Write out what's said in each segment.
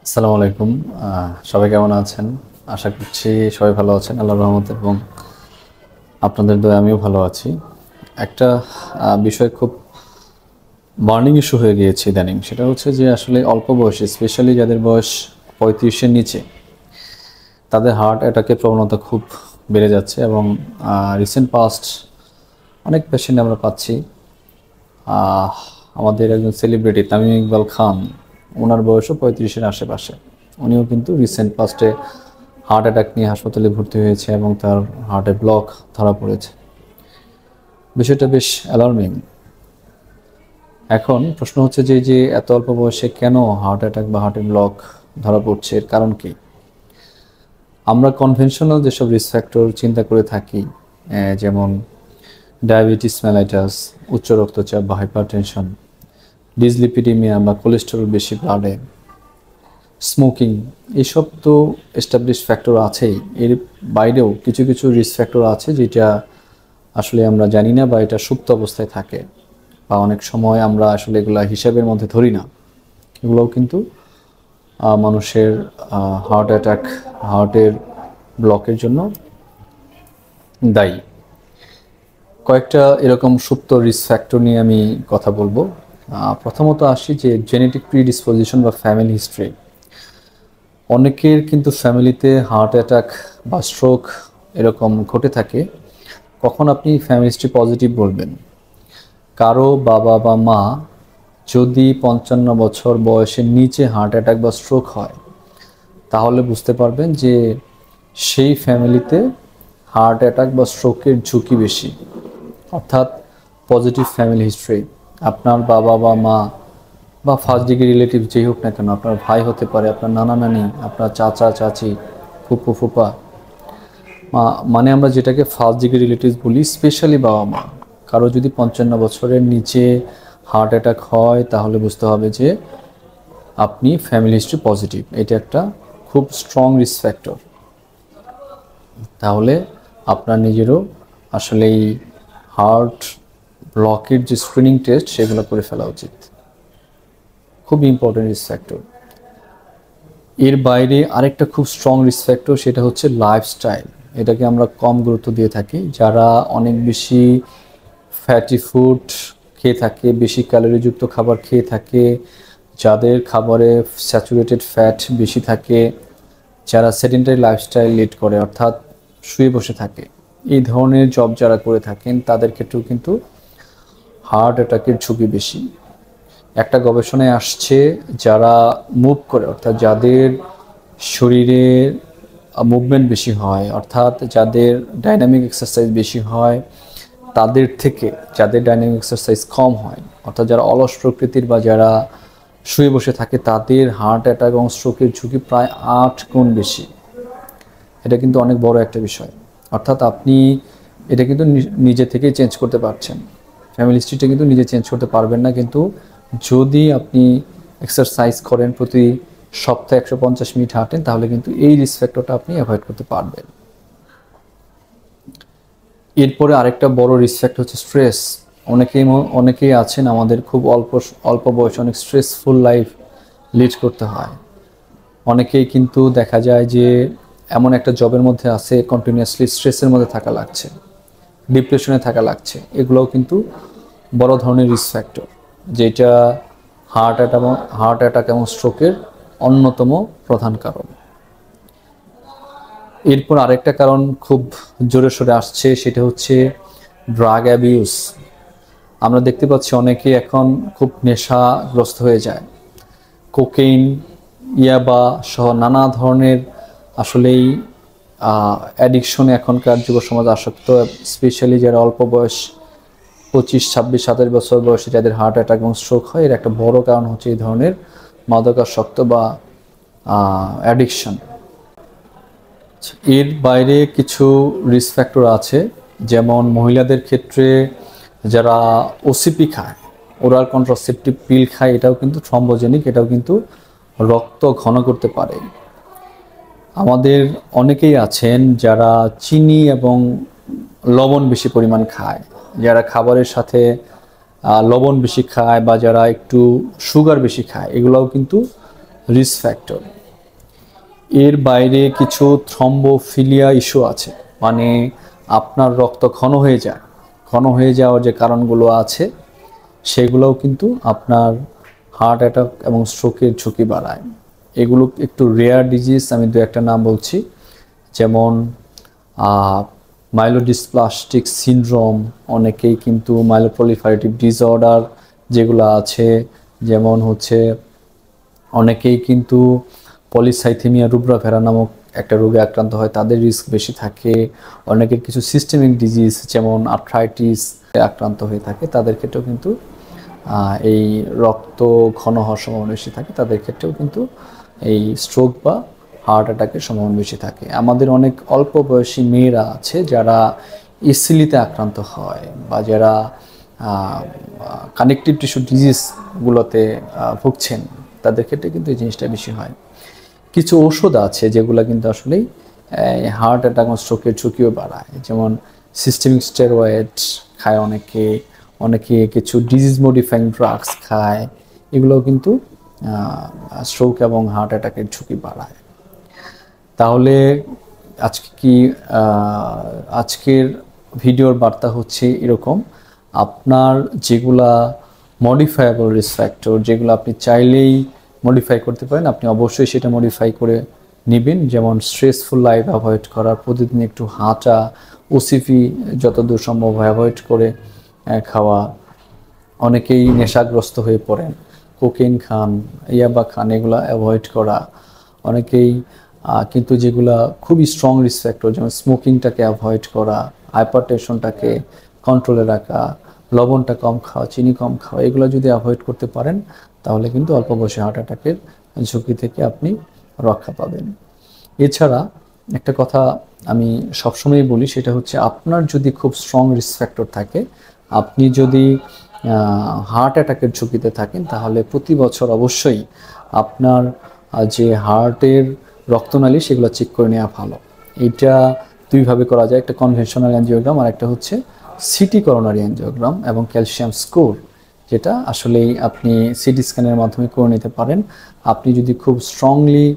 আসসালামু আলাইকুম। সবাই কেমন আছেন? আশা করছি সবাই ভালো আছেন আল্লাহর রহমতে এবং আপনাদের দয়ায় আমিও ভালো আছি। একটা বিষয় খুব বার্নিং ইস্যু হয়ে গিয়েছে ইদানিং। সেটা হচ্ছে যে আসলে অল্প বয়সে স্পেশালি যাদের বয়স ৩৫-এর নিচে তাদের হার্ট অ্যাটাকের প্রবণতা খুব বেড়ে যাচ্ছে এবং রিসেন্ট পাস্ট অনেক পেশেন্ট আমরা পাচ্ছি। আমাদের একজন সেলিব্রিটি তামিম ইকবাল খান, ওনার বয়সও ৩৫-এর আশেপাশে। উনিও কিন্তু রিসেন্ট পাস্টে হার্ট অ্যাটাক নিয়ে হাসপাতালে ভর্তি হয়েছে এবং তার হার্টে ব্লক ধরা পড়েছে। বিষয়টা বেশ অ্যালার্মিং। এখন প্রশ্ন হচ্ছে যে এত অল্প বয়সে কেন হার্ট অ্যাটাক বা হার্টে ব্লক ধরা পড়ছে, এর কারণ কি? আমরা কনভেনশনাল যেসব রিস্ক ফ্যাক্টর চিন্তা করে থাকি, যেমন ডায়াবেটিস মেলাইটাস, উচ্চ রক্তচাপ বা হাইপারটেনশন, ডিসলিপিডিমিয়া বা কোলেস্টেরল বেশি ব্লাডে, স্মোকিং, এইসব তো এস্টাবলিশ ফ্যাক্টর আছেই। এর বাইরেও কিছু কিছু রিস্ক ফ্যাক্টর আছে যেটা আসলে আমরা জানি না বা এটা সুপ্ত অবস্থায় থাকে, বা অনেক সময় আমরা আসলে এগুলা হিসাবের মধ্যে ধরি না। এগুলোও কিন্তু মানুষের হার্ট অ্যাটাক, হার্টের ব্লকের জন্য দায়ী। কয়েকটা এরকম সুপ্ত রিস্ক ফ্যাক্টর নিয়ে আমি কথা বলবো। প্রথমত আসি যে জেনেটিক প্রিডিসপোজিশন বা ফ্যামিলি হিস্ট্রি। অনেকের কিন্তু ফ্যামিলিতে হার্ট অ্যাটাক বা স্ট্রোক এরকম ঘটে থাকে। কখন আপনি ফ্যামিলি হিস্ট্রি পজিটিভ বলবেন? কারো বাবা বা মা যদি ৫৫ বছর বয়সের নিচে হার্ট অ্যাটাক বা স্ট্রোক হয়, তাহলে বুঝতে পারবেন যে সেই ফ্যামিলিতে হার্ট অ্যাটাক বা স্ট্রোকের ঝুঁকি বেশি। অর্থাৎ পজিটিভ ফ্যামিলি হিস্ট্রি, আপনার বাবা বা মা বা ফার্স্ট ডিগ্রি রিলেটিভ যেই হোক না কেন, আপনার ভাই হতে পারে, আপনার নানা নানি, আপনার চাচা চাচি, ফুপু ফুপা, মানে আমরা যেটাকে ফার্স্ট ডিগ্রি রিলেটিভস বলি, স্পেশালি বাবা মা। কারো যদি ৫৫ বছরের নিচে হার্ট অ্যাটাক হয়, তাহলে বুঝতে হবে যে আপনি ফ্যামিলি হিস্ট্রি পজিটিভ। এটা একটা খুব স্ট্রং রিস্ক ফ্যাক্টর। তাহলে আপনার নিজেরও আসলে এই হার্ট ব্লকের যে স্ক্রিনিং টেস্ট, সেগুলো করে ফেলা উচিত। খুব ইম্পর্টেন্ট রিস্ক ফ্যাক্টর। এর বাইরে আরেকটা খুব স্ট্রং রিস্ক ফ্যাক্টর, সেটা হচ্ছে লাইফস্টাইল। এটাকে আমরা কম গুরুত্ব দিয়ে থাকি। যারা অনেক বেশি ফ্যাটি ফুড খেয়ে থাকে, বেশি ক্যালোরিযুক্ত খাবার খেয়ে থাকে, যাদের খাবারে স্যাচুরেটেড ফ্যাট বেশি থাকে, যারা সেডেন্টারি লাইফস্টাইল লিড করে, অর্থাৎ শুয়ে বসে থাকে, এই ধরনের জব যারা করে থাকেন, তাদের ক্ষেত্রেও কিন্তু হার্ট অ্যাটাকের ঝুঁকি বেশি। একটা গবেষণায় আসছে, যারা মুভ করে, অর্থাৎ যাদের শরীরে মুভমেন্ট বেশি হয়, অর্থাৎ যাদের ডাইনামিক এক্সারসাইজ বেশি হয়, তাদের থেকে যাদের ডাইনামিক এক্সারসাইজ কম হয়, অর্থাৎ যারা অলস প্রকৃতির বা যারা শুয়ে বসে থাকে, তাদের হার্ট অ্যাটাক এবং স্ট্রোকের ঝুঁকি প্রায় ৮ গুণ বেশি। এটা কিন্তু অনেক বড় একটা বিষয়। অর্থাৎ আপনি এটা কিন্তু নিজে থেকেই চেঞ্জ করতে পারছেন। ফ্যামিলি হিস্ট্রিটা কিন্তু নিজে চেঞ্জ করতে পারবেন না, কিন্তু যদি আপনি এক্সারসাইজ করেন, প্রতি সপ্তাহে ১৫০ মিনিট হাঁটেন, তাহলে কিন্তু এই রিস্ক ফ্যাক্টরটা আপনি অ্যাভয়েড করতে পারবেন। এরপরে আরেকটা বড় রিস্ক ফ্যাক্টর হচ্ছে স্ট্রেস। অনেকেই আছেন, আমাদের খুব অল্প বয়সে অনেক স্ট্রেসফুল লাইফ লিড করতে হয়। অনেকেই কিন্তু দেখা যায় যে এমন একটা জবের মধ্যে আছে, কন্টিনিউয়াসলি স্ট্রেসের মধ্যে থাকা লাগছে, ডিপ্রেশনে থাকা লাগছে। এগুলোও কিন্তু বড় ধরনের রিস্ক ফ্যাক্টর, যেটা হার্ট অ্যাটাক এবং স্ট্রোকের অন্যতম প্রধান কারণ। এরপর আরেকটা কারণ খুব জোরে সোরে আসছে, সেটা হচ্ছে ড্রাগ অ্যাবিউজ। আমরা দেখতে পাচ্ছি অনেকে এখন খুব নেশাগ্রস্ত হয়ে যায়। কোকেইন, ইয়াবা সহ নানা ধরনের আসলেই অ্যাডিকশনে এখনকার যুব সমাজ আসক্ত। স্পেশালি যারা অল্প বয়স, ২৫, ২৬, ২৭ বছর বয়সে যাদের হার্ট অ্যাটাক এবং স্ট্রোক হয়, এর একটা বড় কারণ হচ্ছে এই ধরনের মাদকাসক্ত বা অ্যাডিকশন। এর বাইরে কিছু রিস্ক ফ্যাক্টর আছে, যেমন মহিলাদের ক্ষেত্রে যারা ওসিপি খায়, ওরাল কন্ট্রাসেপটিভ পিল খায়, এটাও কিন্তু থ্রম্বোজেনিক, এটাও কিন্তু রক্ত ঘন করতে পারে। আমাদের অনেকেই আছেন যারা চিনি এবং লবণ বেশি পরিমাণ খায়, যারা খাবারের সাথে লবণ বেশি খায় বা যারা একটু সুগার বেশি খায়, এগুলোও কিন্তু রিস্ক ফ্যাক্টর। এর বাইরে কিছু থ্রম্বোফিলিয়া ইস্যু আছে, মানে আপনার রক্ত ঘন হয়ে যাওয়ার যে কারণগুলো আছে সেগুলোও কিন্তু আপনার হার্ট অ্যাটাক এবং স্ট্রোকের ঝুঁকি বাড়ায়। এগুলো একটু রেয়ার ডিজিজ, আমি দু একটা নাম বলছি, যেমন মাইলোডিসপ্লাস্টিক সিনড্রোম, অনেকেই কিন্তু মাইলোপ্রলিফারেটিভ ডিসঅর্ডার যেগুলো আছে, যেমন হচ্ছে অনেকেই কিন্তু পলিসাইথেমিয়া রুব্রাভেরা নামক একটা রোগে আক্রান্ত হয়, তাদের রিস্ক বেশি থাকে। অনেকের কিছু সিস্টেমিক ডিজিজ যেমন আর্থ্রাইটিস আক্রান্ত হয়ে থাকে, তাদের ক্ষেত্রেও কিন্তু এই রক্ত ঘন হওয়ার সম্ভাবনা বেশি থাকে, তাদের ক্ষেত্রেও কিন্তু এই স্ট্রোক বা হার্ট অ্যাটাকের সম্ভাবনা বেশি থাকে। আমাদের অনেক অল্প বয়সী মেয়েরা আছে যারা ইসিলিতে আক্রান্ত হয় বা যারা কানেকটিভ টিস্যু ডিজিজগুলোতে ভুগছেন, তাদের ক্ষেত্রে কিন্তু এই জিনিসটা বেশি হয়। কিছু ওষুধ আছে যেগুলো কিন্তু আসলেই হার্ট অ্যাটাক ও স্ট্রোকের ঝুঁকিও বাড়ায়, যেমন সিস্টেমিক স্টেরয়েড খায় অনেকে কিছু ডিজিজ মডিফাইং ড্রাগস খায়, এগুলোও কিন্তু স্ট্রোক এবং হার্ট অ্যাটাকের ঝুঁকি বাড়ায়। তাহলে আজকের ভিডিওর বার্তা হচ্ছে এরকম, আপনার যেগুলা মডিফায়েবল রিস্ক ফ্যাক্টর, যেগুলো আপনি চাইলেই মডিফাই করতে পারেন, আপনি অবশ্যই সেটা মডিফাই করে নেবেন। যেমন স্ট্রেসফুল লাইফ অ্যাভয়েড করা, প্রতিদিন একটু হাঁটা, ওসিপি যতদূর সম্ভব অ্যাভয়েড করে খাওয়া। অনেকেই নেশাগ্রস্ত হয়ে পড়েন, কোকেন খান, ইয়াবা খান, এগুলো অ্যাভয়েড করা। অনেকেই কিন্তু যেগুলা খুবই স্ট্রং রিস্ক ফ্যাক্টর, যেমন স্মোকিংটাকে অ্যাভয়েড করা, হাইপারটেনশনটাকে কন্ট্রোলে রাখা, লবণটা কম খাওয়া, চিনি কম খাওয়া, এগুলো যদি অ্যাভয়েড করতে পারেন তাহলে কিন্তু অল্প বয়সে হার্ট অ্যাটাকের ঝুঁকি থেকে আপনি রক্ষা পাবেন। এছাড়া একটা কথা আমি সবসময় বলি, সেটা হচ্ছে আপনার যদি খুব স্ট্রং রিস্ক ফ্যাক্টর থাকে, আপনি যদি হার্ট অ্যাটাকের ঝুঁকিতে থাকেন, তাহলে প্রতি বছর অবশ্যই আপনার যে হার্টের রক্তনালী সেগুলো চেক করে নেওয়া ভালো। এইটা দুইভাবে করা যায়, একটা কনভেনশনাল অ্যাঞ্জিওগ্রাম আর একটা হচ্ছে সিটি করোনারি অ্যাঞ্জিওগ্রাম এবং ক্যালসিয়াম স্কোর, যেটা আসলেই আপনি সিটি স্ক্যানের মাধ্যমে করে নিতে পারেন। আপনি যদি খুব স্ট্রংলি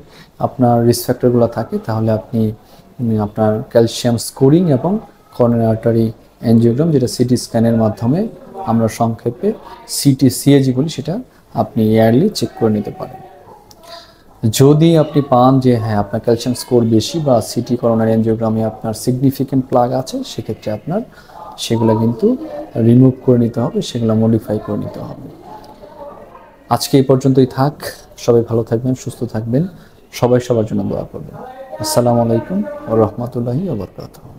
আপনার রিস্ক ফ্যাক্টরগুলো থাকে, তাহলে আপনি আপনার ক্যালসিয়াম স্কোরিং এবং করোনারি আর্টারি অ্যাঞ্জিওগ্রাম, যেটা সিটি স্ক্যানের মাধ্যমে আমরা সংক্ষেপে সিএজি বলি, সেটা আপনি ইয়ারলি চেক করে নিতে পারেন। যদি আপনি পান যে হ্যাঁ আপনার ক্যালসিয়াম স্কোর বেশি বা সিটি করোনারি অ্যাঞ্জিওগ্রামে আপনার সিগনিফিকেন্ট প্লাগ আছে, সেক্ষেত্রে আপনার সেগুলো কিন্তু রিমুভ করে নিতে হবে, সেগুলো মডিফাই করে নিতে হবে। আজকে এই পর্যন্তই থাক। সবাই ভালো থাকবেন, সুস্থ থাকবেন, সবাই সবার জন্য দোয়া করবেন। আসসালামু আলাইকুম ওয়া রাহমাতুল্লাহি ওয়া বারাকাতুহু।